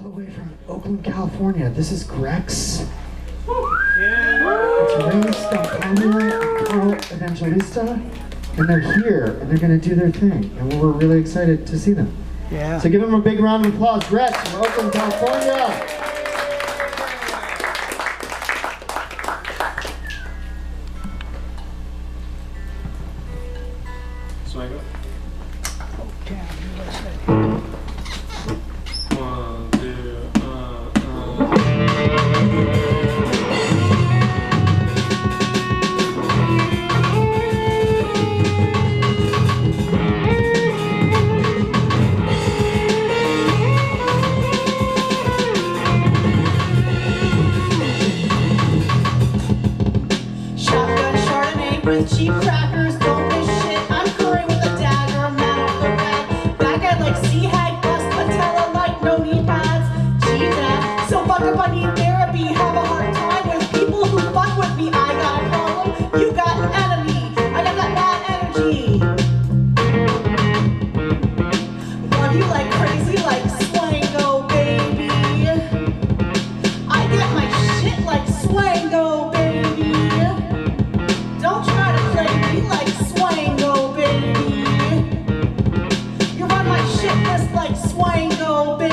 all the way from Oakland, California. This is Grex. It's Rei Scampavia and Karl Evangelista, and they're here, and they're going to do their thing, and we're really excited to see them. Yeah. So give them a big round of applause. Grex from Oakland, California. So I go. Okay, let's see. 1, 2, Shotgun Chardonnay with cheap crackers, don't miss shit. I'm curry with a dagger, man off the rat. Back at like sea hag, bust patella like no knee pads. Gee, Dad, so fucked up I need therapy. Have a hard time with people who fuck with me. I got a problem, you got an enemy. I got that bad energy. Love you like crazy, like Swango, baby. I get my shit like Swango, baby. Don't try to play me like Swango, baby. You run my shit list like Swango, baby.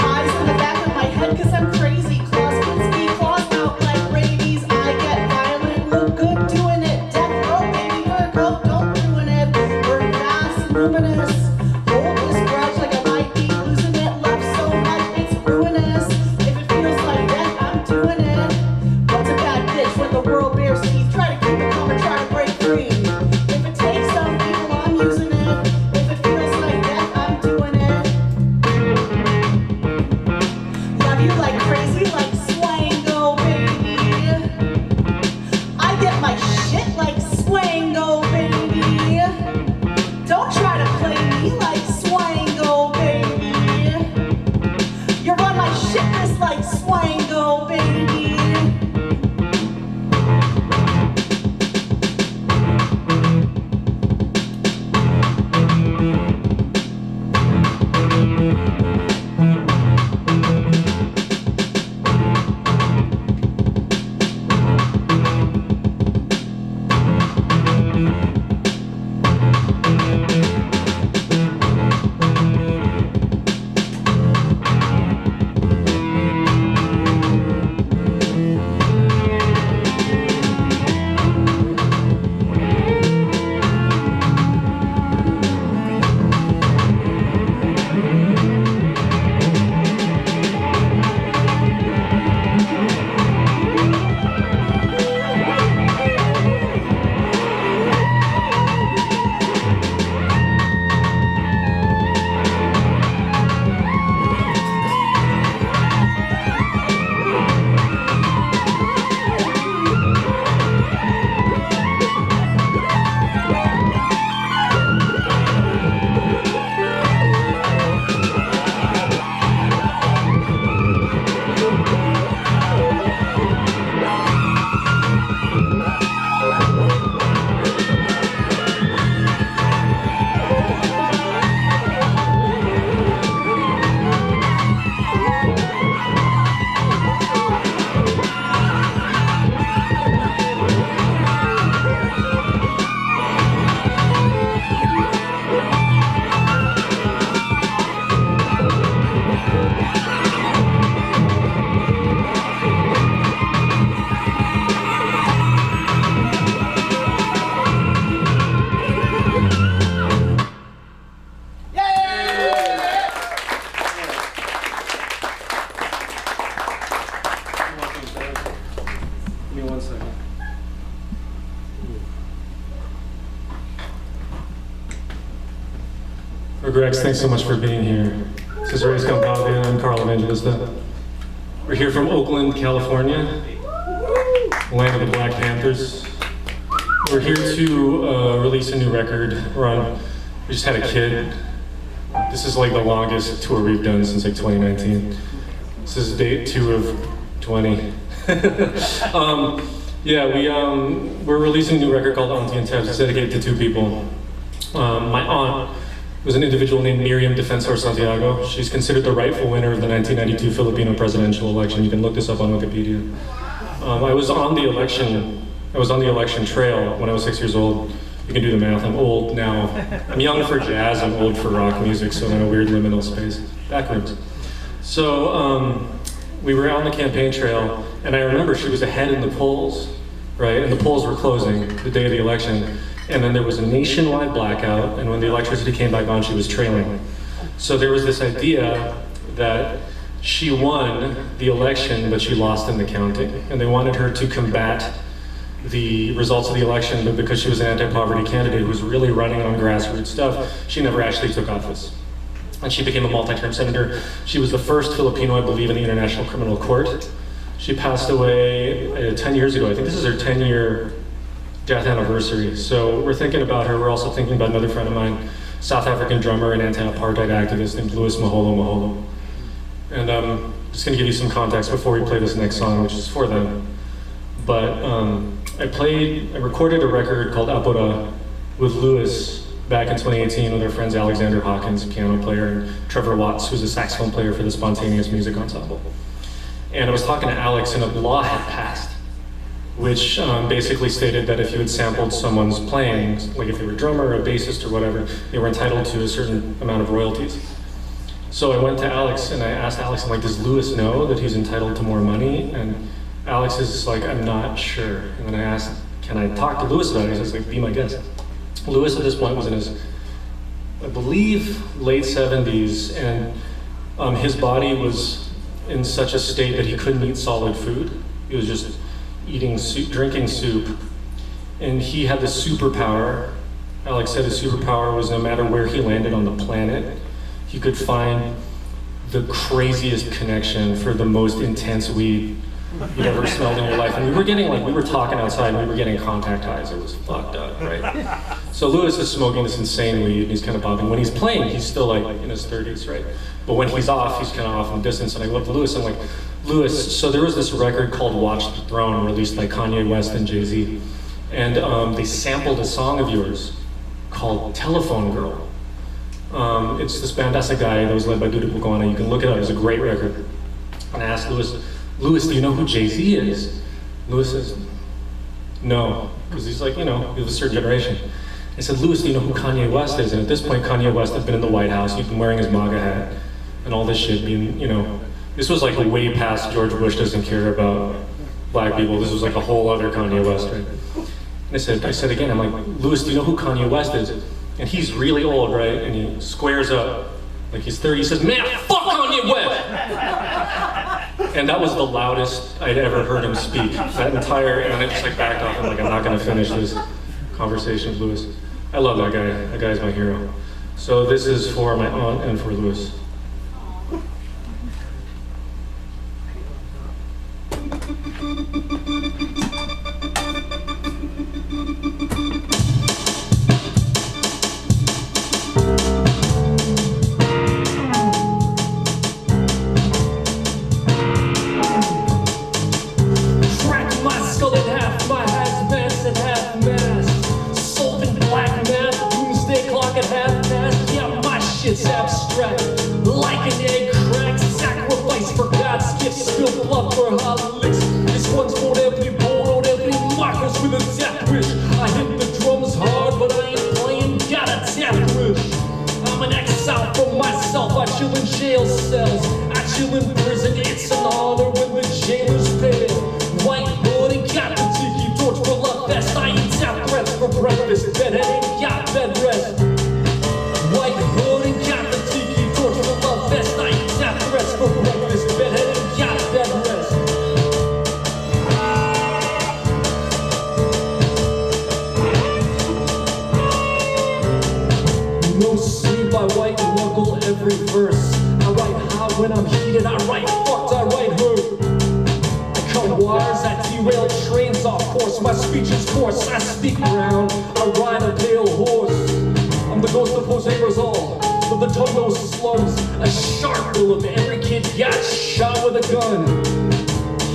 Eyes in the back of my head cause I'm crazy. Claws can speak, claws out like rabies. I get violent, look good doing it. Death row, baby, Virgo, don't ruin it. We're fast and luminous. Hold this grudge like I might be losing it. Love so much, it's ruinous. If it feels like death, I'm doing it. What's a bad bitch when the world bears teeth? Try to keep it calm and try to break free. If it takes some people, I'm using it. If it feels like death, I'm doing it. Love you like crazy, like Swango, baby. I get my shit like Swango, baby. Don't try to play me like Swango, baby. You run my shit list like Swango, baby. Give me 1 second. For Grex, thanks so much for being here. This is Rei Scampavia, I'm Karl Evangelista. We're here from Oakland, California, land of the Black Panthers. We're here to release a new record. We just had a kid. This is like the longest tour we've done since like 2019. This is day 2 of 20. We're releasing a new record called Auntie and Tabs. It's dedicated to 2 people. My aunt, was an individual named Miriam Defensor Santiago. She's considered the rightful winner of the 1992 Filipino presidential election. You can look this up on Wikipedia. I was on the election trail when I was 6 years old. You can do the math. I'm old now. I'm young for jazz, I'm old for rock music, so I'm in a weird liminal space. Backwards. So we were out on the campaign trail, and I remember she was ahead in the polls, right? And the polls were closing the day of the election. And then there was a nationwide blackout, and when the electricity came back on, she was trailing. So there was this idea that she won the election, but she lost in the counting. And they wanted her to combat the results of the election, but because she was an anti-poverty candidate who was really running on grassroots stuff, she never actually took office. And she became a multi-term senator. She was the first Filipino, I believe, in the International Criminal Court. She passed away 10 years ago. I think this is her 10-year death anniversary. So we're thinking about her. We're also thinking about another friend of mine, South African drummer and anti-apartheid activist named Moholo-Moholo. And I'm just gonna give you some context before we play this next song, which is for them. But I recorded a record called Apura with Lewis back in 2018 with our friends Alexander Hawkins, a piano player, and Trevor Watts, who's a saxophone player for the Spontaneous Music Ensemble. And I was talking to Alex, and a law had passed, which basically stated that if you had sampled someone's playing, like if they were a drummer or a bassist or whatever, they were entitled to a certain amount of royalties. So I went to Alex and I asked Alex, I'm like, does Lewis know that he's entitled to more money? And Alex is like, I'm not sure. And then I asked, can I talk to Lewis about it? He's like, be my guest. Lewis at this point was in his, I believe, late 70s, and his body was in such a state that he couldn't eat solid food. He was just eating soup, drinking soup, and he had this superpower. Alex said his superpower was no matter where he landed on the planet, he could find the craziest connection for the most intense weed you've ever smelled in your life. And we were talking outside and we were getting contact highs. It was fucked up, right? So Lewis is smoking this insane weed and he's kind of popping. When he's playing, he's still like in his 30s, right? But when he's off, he's kind of off in the distance. And I go up to Lewis and I'm like, Lewis, so there was this record called Watch the Throne released by Kanye West and Jay-Z. And they sampled a song of yours called Telephone Girl. It's this Bandasa guy that was led by Dudu Puguana. You can look it up, it's a great record. And I asked Lewis, do you know who Jay-Z is? Lewis says, no, because he's like, he's a certain generation. I said, Lewis, do you know who Kanye West is? And at this point, Kanye West had been in the White House, he'd been wearing his MAGA hat, and all this shit being, this was like way past George Bush doesn't care about black people. This was like a whole other Kanye West, right? And I said again, I'm like, Lewis, do you know who Kanye West is? And he's really old, right? And he squares up, like he's 30, he says, man, fuck Kanye West! And that was the loudest I'd ever heard him speak. That entire, and I just like backed off. I'm like, I'm not gonna finish this conversation with Lewis. I love that guy. That guy's my hero. So this is for my aunt and for Lewis. It's abstract, like an egg cracked, sacrifice for God's gift, spilled blood for hollow licks. This one's for every bold, every mockers with a death wish. I hit the drums hard, but I ain't playing, got a death wish. I'm an exile for myself, I chill in jail cells, I chill in prison, it's an honor when the jailers pay. White hood and got the tiki torch for love fest, I eat death threats for breakfast, bedhead ain't got bed rest. White hood and got the tiki torch for love fest. I eat death threats for breakfast. Bedhead and got bed rest. No sleep, I white knuckle every verse. I write hot when I'm heated. I write fucked, I write hurt. I cut wires, I derail trains off course. My speech is coarse, I speak round. I ride a pale horse. I'm the ghost of Jose Rizal, but the tongue knows slums. A sharp bullet, every kid got shot with a gun.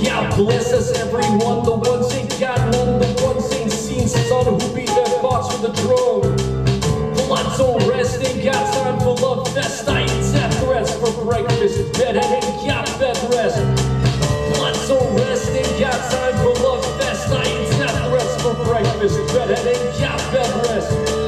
Yeah, bless us everyone, the ones ain't got none, the ones ain't seen son who beat their thoughts with a drum. Blood don't rest, ain't got time. breakfast. Bedhead ain't got bed rest. Blood so rest ain't got time for love fest. I eat death threats for breakfast. Bedhead ain't got bed rest.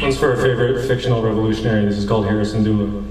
This one's for our favorite fictional revolutionary. This is called Amendola.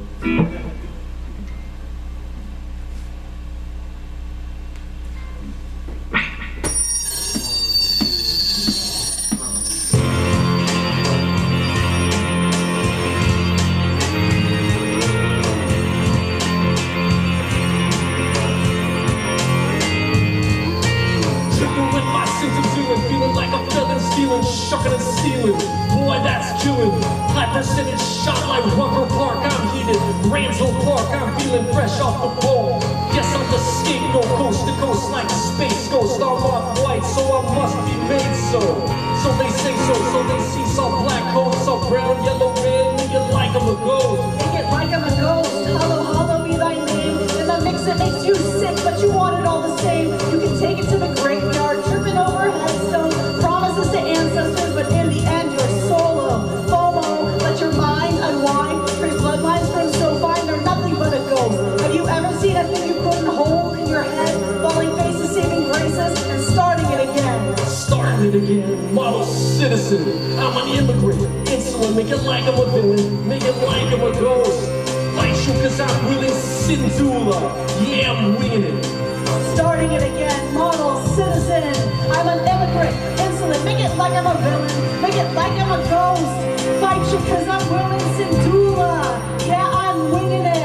I'm an immigrant, insolent, make it like I'm a villain, make it like I'm a ghost. Fight you cause I'm willing, Sindula, yeah I'm winging it. Starting it again, model, citizen, I'm an immigrant, insolent, make it like I'm a villain, make it like I'm a ghost. Fight you cause I'm willing, Sindula, yeah I'm winging it.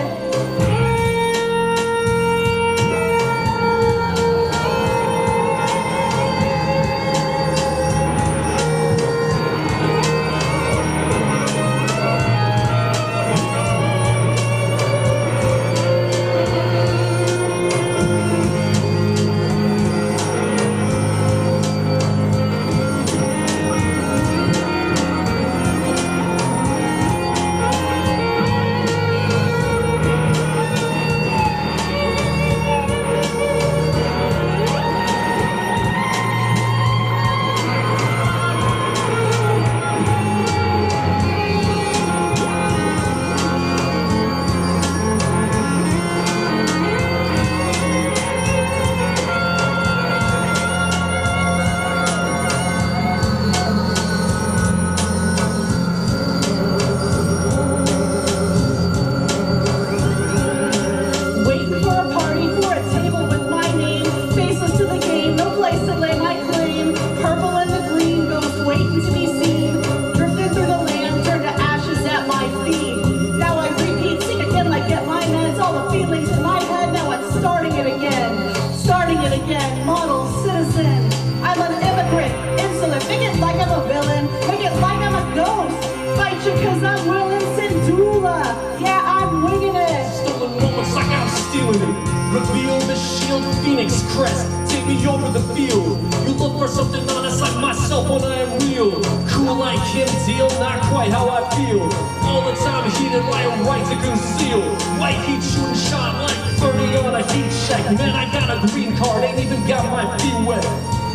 ability. Reveal the shield, phoenix crest. Take me over the field. You look for something honest like myself when I am real. Cool like Kim Deal, not quite how I feel. All the time heated like a right to conceal. White heat shooting shot like 30 on a heat check. Man, I got a green card, ain't even got my feet wet.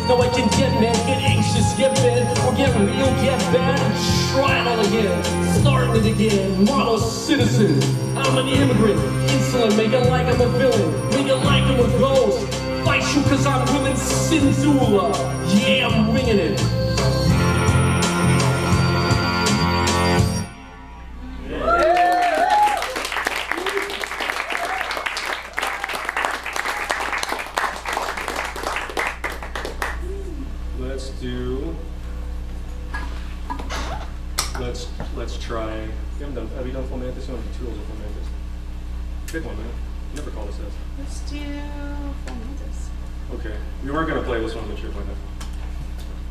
No, I can get mad, get anxious, get bad, or get real, get bad, and try it all again. Starting it again, model citizen. I'm an immigrant, insolent, make it like I'm a villain, make it like I'm a ghost. Fight you cause I'm women Sinzula. Yeah, I'm winging it. Let's try. Have you done full mantis? You want to do 2 rolls of full mantis? Pick one, man. You never called us that. Let's do full mantis. Okay. We weren't going to play this one, but you're playing it.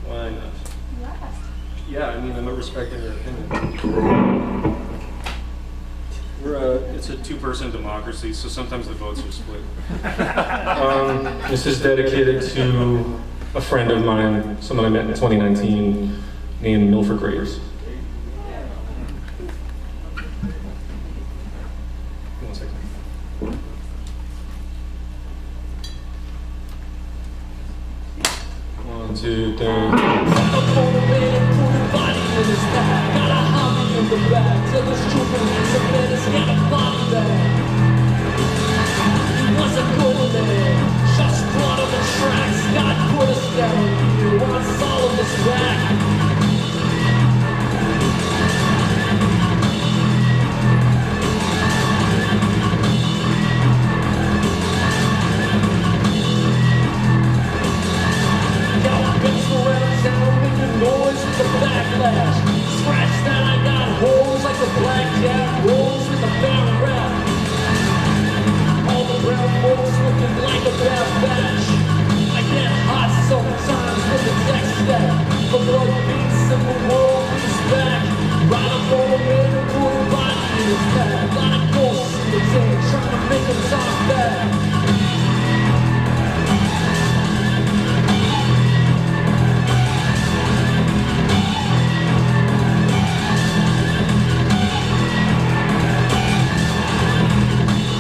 Why not? Yes. Yeah, I mean, I'm not respecting your opinion. It's a 2-person democracy, so sometimes the votes are split. This is dedicated to a friend of mine, someone I met in 2019, named Melford. Two, three. Got a hobby in the back. Tell us truth and it's a man that's got a body bag. He was a good man. Just blood on the tracks. God put us down here on Solomon's back. Noise with the backlash. Scratch that, I got holes like the black cat rolls with the bad rap. All the brown folks looking like a bad batch. I get hot sometimes with the tech stack. The blood beats and the world beats back. Right up on the way to put a body in his path. Lot of ghosts in the tank trying to make him talk back.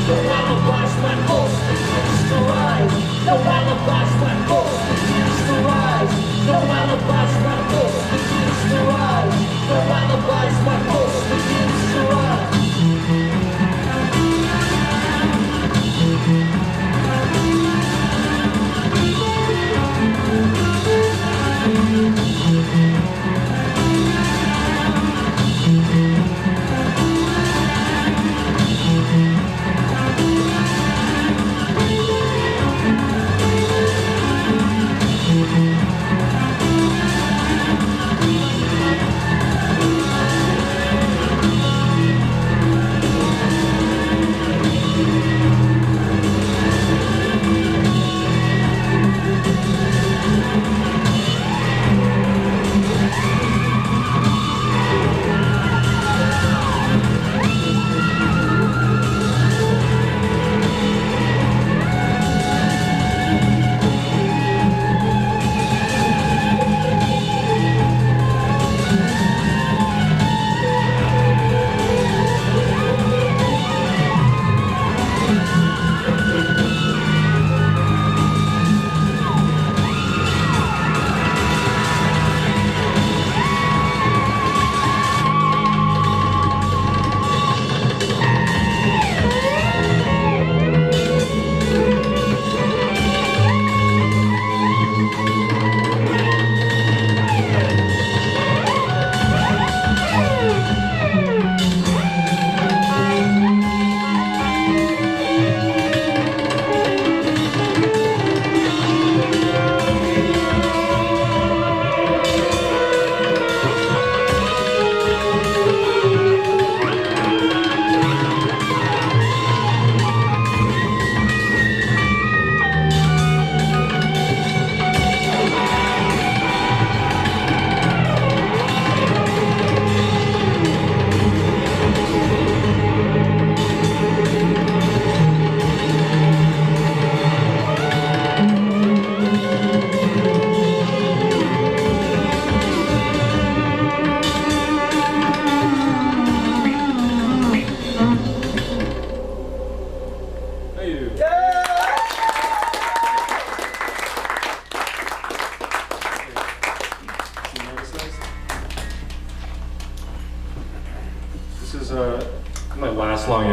No alibis, my pulse begins to rise. No alibis, my pulse begins to rise. No alibis, my pulse begins to rise. No alibis, my pulse begins to rise.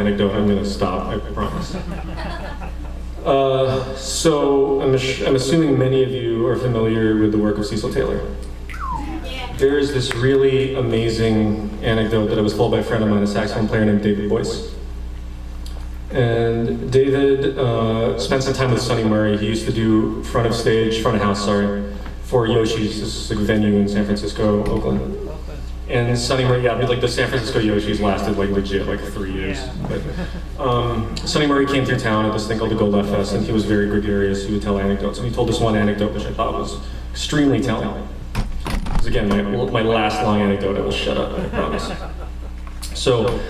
anecdote, I'm going to stop, I promise. So I'm assuming many of you are familiar with the work of Cecil Taylor. There's this really amazing anecdote that I was told by a friend of mine, a saxophone player named David Boyce. And David spent some time with Sonny Murray. He used to do front of house, for Yoshi's, this like venue in San Francisco, Oakland. And Sonny Murray, like the San Francisco Yoshi's lasted like legit like 3 years. But Sonny Murray came through town at this thing called the Go Left Fest, and he was very gregarious. He would tell anecdotes, and he told this one anecdote which I thought was extremely telling. Because again, my last long anecdote, I will shut up, I promise. So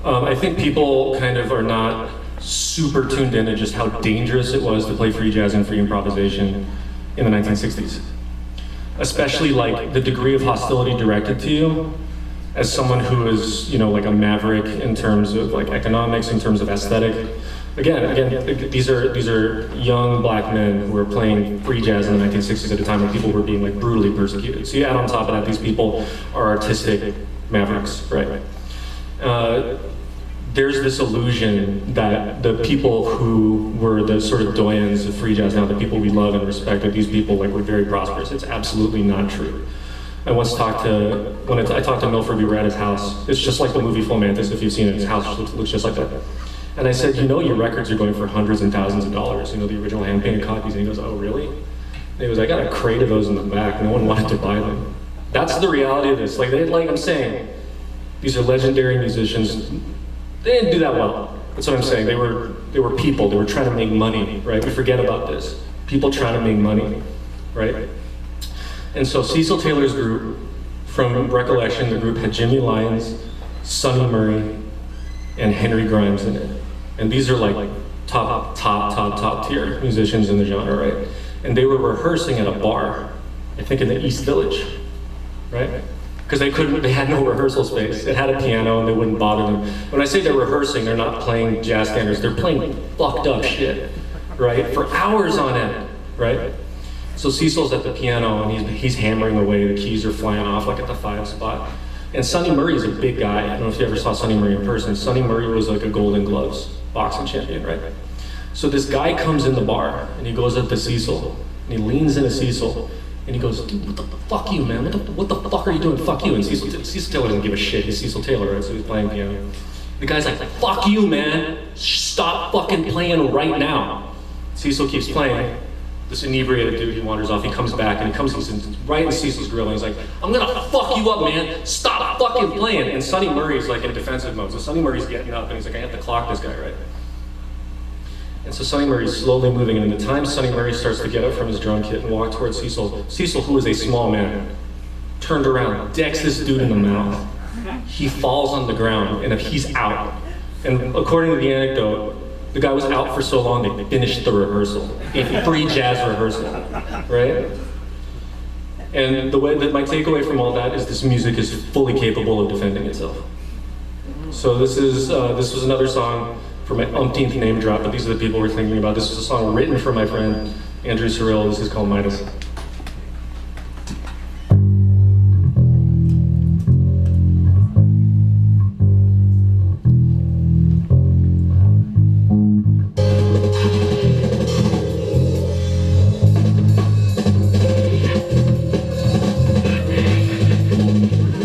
I think people kind of are not super tuned in to just how dangerous it was to play free jazz and free improvisation in the 1960s. Especially like the degree of hostility directed to you as someone who is, like a maverick in terms of like economics, in terms of aesthetic. Again, these are young black men who were playing free jazz in the 1960s at a time when people were being like brutally persecuted. So you add on top of that, these people are artistic mavericks, right? There's this illusion that the people who were the sort of doyens of free jazz now, the people we love and respect, that these people like were very prosperous. It's absolutely not true. I once talked to, I talked to Melford, we were at his house. It's just like the movie Full Mantis, if you've seen it, his house looks just like that. And I said, your records are going for hundreds and thousands of dollars, the original hand-painted copies. And he goes, oh, really? And he goes, I got a crate of those in the back. No one wanted to buy them. That's the reality of this. Like I'm saying, these are legendary musicians. They didn't do that well. That's what I'm saying. They were people. They were trying to make money, right? We forget about this. People trying to make money, right? And so Cecil Taylor's group, from recollection, the group had Jimmy Lyons, Sonny Murray, and Henry Grimes in it. And these are like top tier musicians in the genre, right? And they were rehearsing at a bar, I think in the East Village, right? Because they had no rehearsal space. It had a piano and they wouldn't bother them. When I say they're rehearsing, they're not playing jazz standards, they're playing fucked up shit, right? For hours on end, right? So Cecil's at the piano and he's hammering away, the keys are flying off like at the 5 spot. And Sonny Murray's a big guy. I don't know if you ever saw Sonny Murray in person. Sonny Murray was like a Golden Gloves boxing champion, right? So this guy comes in the bar and he goes up to Cecil and he leans into Cecil. And he goes, dude, what the fuck you, man? What the fuck are you doing? Fuck you. And Cecil Taylor doesn't give a shit. He's Cecil Taylor, right? So he's playing piano. The guy's like, fuck you, man. Stop fucking playing right now. Cecil keeps playing. This inebriated dude, he wanders off. He comes back and he's right in Cecil's grill. And he's like, I'm gonna fuck you up, man. Stop fucking playing. And Sonny Murray's like in defensive mode. So Sonny Murray's getting up and he's like, I have to clock this guy, right? And so Sonny Murray's slowly moving, and in the time Sonny Murray starts to get up from his drum kit and walk towards Cecil, Cecil, who is a small man, turned around, decks this dude in the mouth. He falls on the ground, and he's out. And according to the anecdote, the guy was out for so long they finished the rehearsal, a free jazz rehearsal, right? And the way that my takeaway from all that is this music is fully capable of defending itself. So this was another song for my umpteenth name drop, but these are the people we're thinking about. This is a song written for my friend Andrew Cyrille. This is called Midas.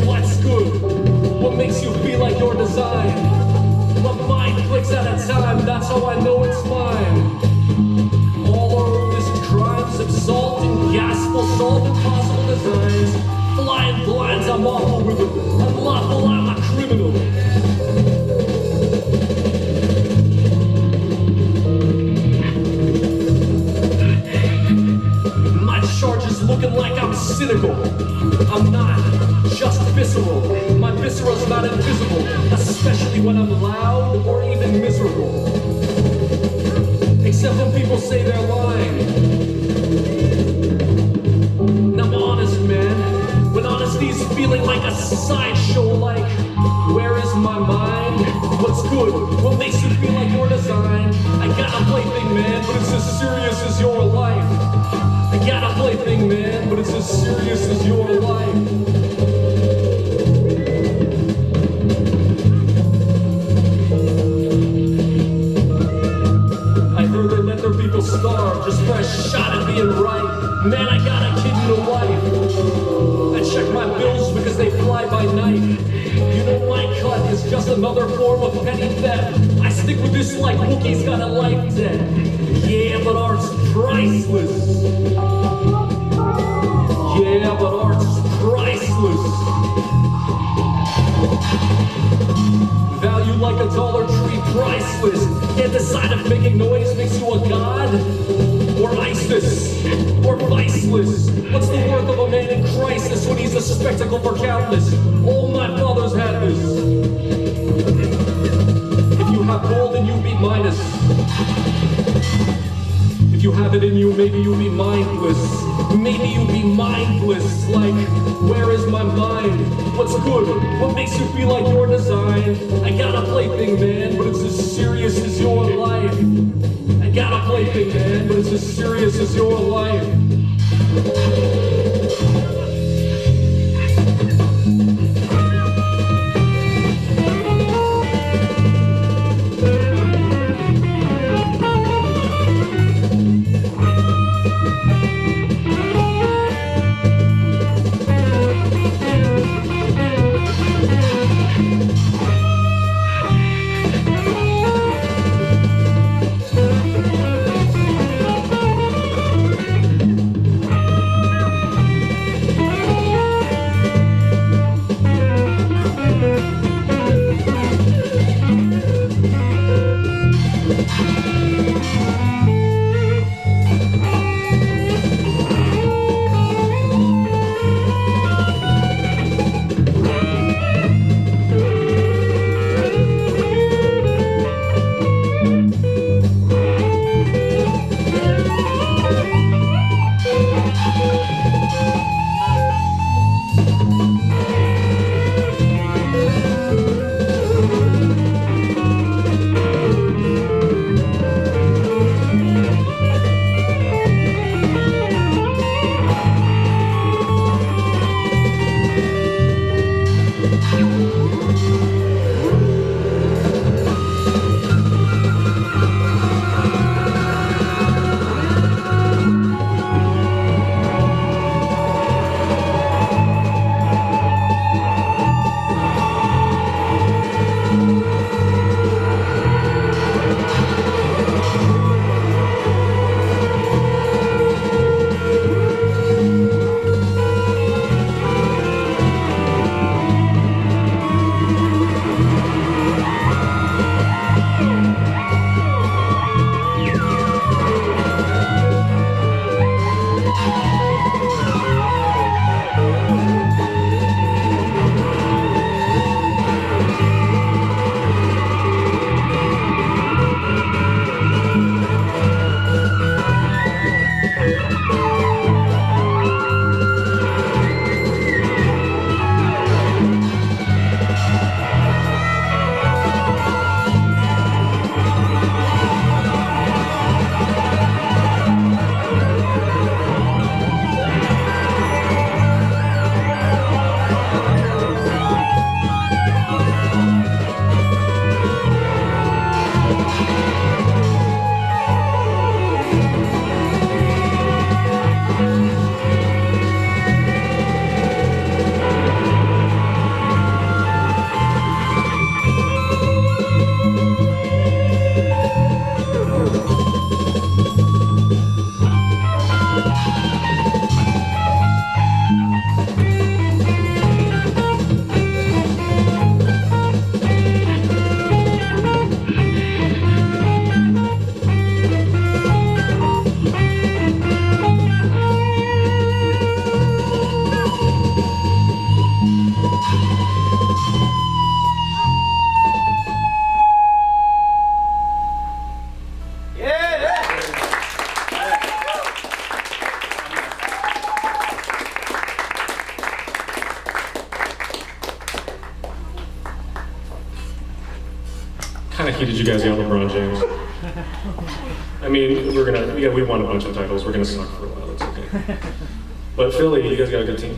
What's good? What makes you feel like your design? My mind clicks at a time, that's how I know it's mine. All our oldest crimes, absolved and gas will solve impossible designs. Flying blinds, I'm awful with them. Unlawful, I'm a criminal. My charge is looking like I'm cynical. I'm not just visceral. My viscera's not invisible, especially when I'm loud or even miserable. Except when people say they're lying. And I'm honest, man. When honesty's feeling like a sideshow, like, where is my mind? What's good? What makes you feel like your design? I got a plaything, man, but it's as serious as your life. I got a plaything, man, but it's as serious as your life. just fresh shot at being right. Man, I got a kid and a wife. I check my bills because they fly by night. You know my cut is just another form of petty theft. I stick with this like Wookie's got a life debt. Yeah, but art's priceless. Yeah, but art's priceless. Value like a Dollar Tree, priceless. Can't decide if making noise makes you a god or ISIS or viceless. What's the worth of a man in crisis when he's a spectacle for countless? All my fathers had this. If you have gold, then you be minus. If you have it in you, maybe you'll be mindless. Maybe you'll be mindless. Like, where is my mind? What's good? What makes you feel like you're designed? I got a plaything, man, but it's as serious as your life. I got a plaything, man, but it's as serious as your life. kind of heated you guys out, LeBron James. I mean, we won a bunch of titles. We're gonna suck for a while. It's okay. But Philly, you guys got a good team.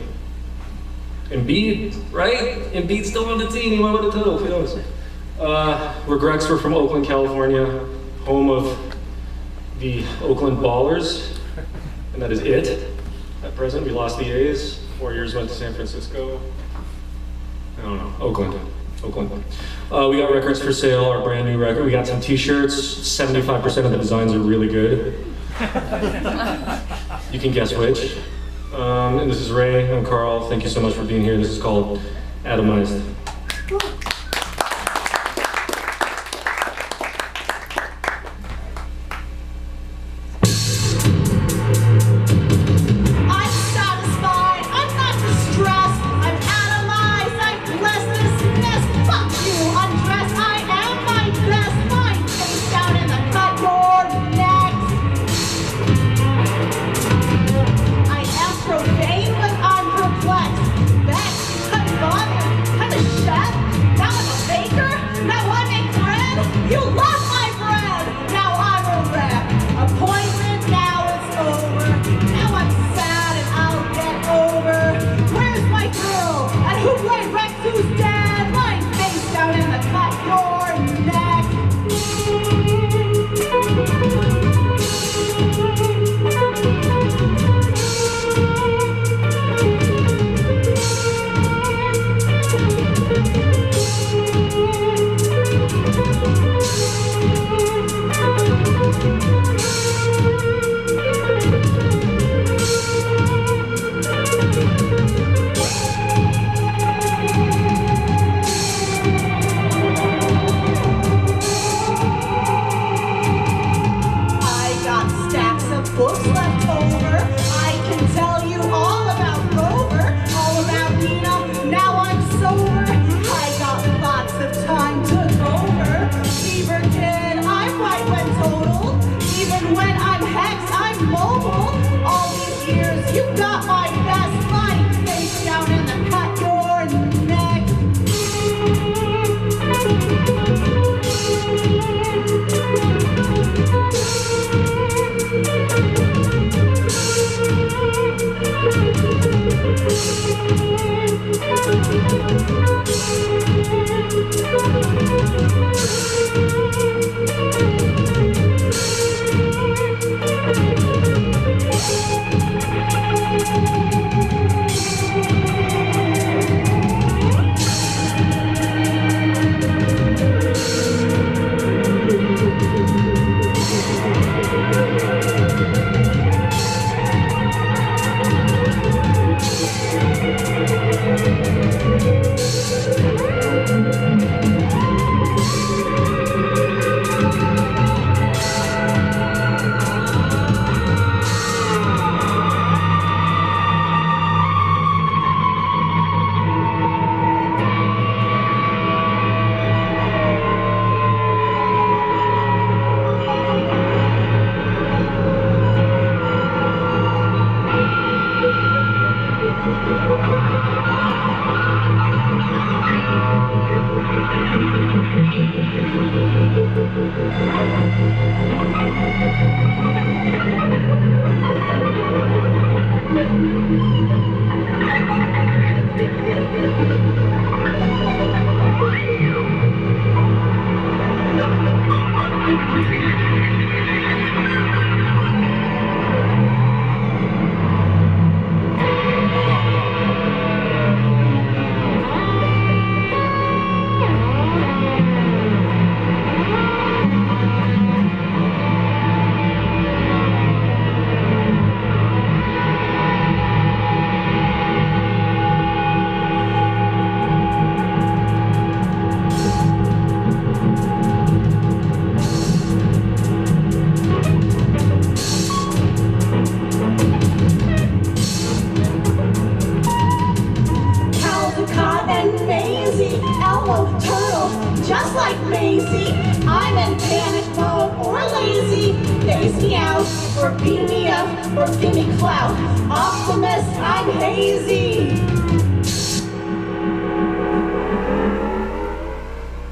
Embiid, right? Embiid's still on the team. He won with the title. Who knows? We're Grex. We're from Oakland, California, home of the Oakland Ballers, and that is it. At present, we lost the A's. 4 years went to San Francisco. I don't know, Oakland. We got records for sale, our brand new record. We got some t-shirts. 75% of the designs are really good. You can guess which. And this is Ray, I'm Karl. Thank you so much for being here. This is called Atomized.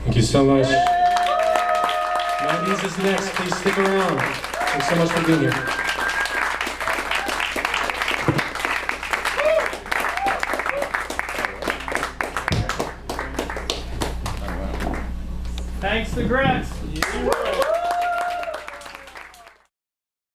Thank you so much. 90s is next. Please stick around. Thanks so much for being here. Thanks to Grex.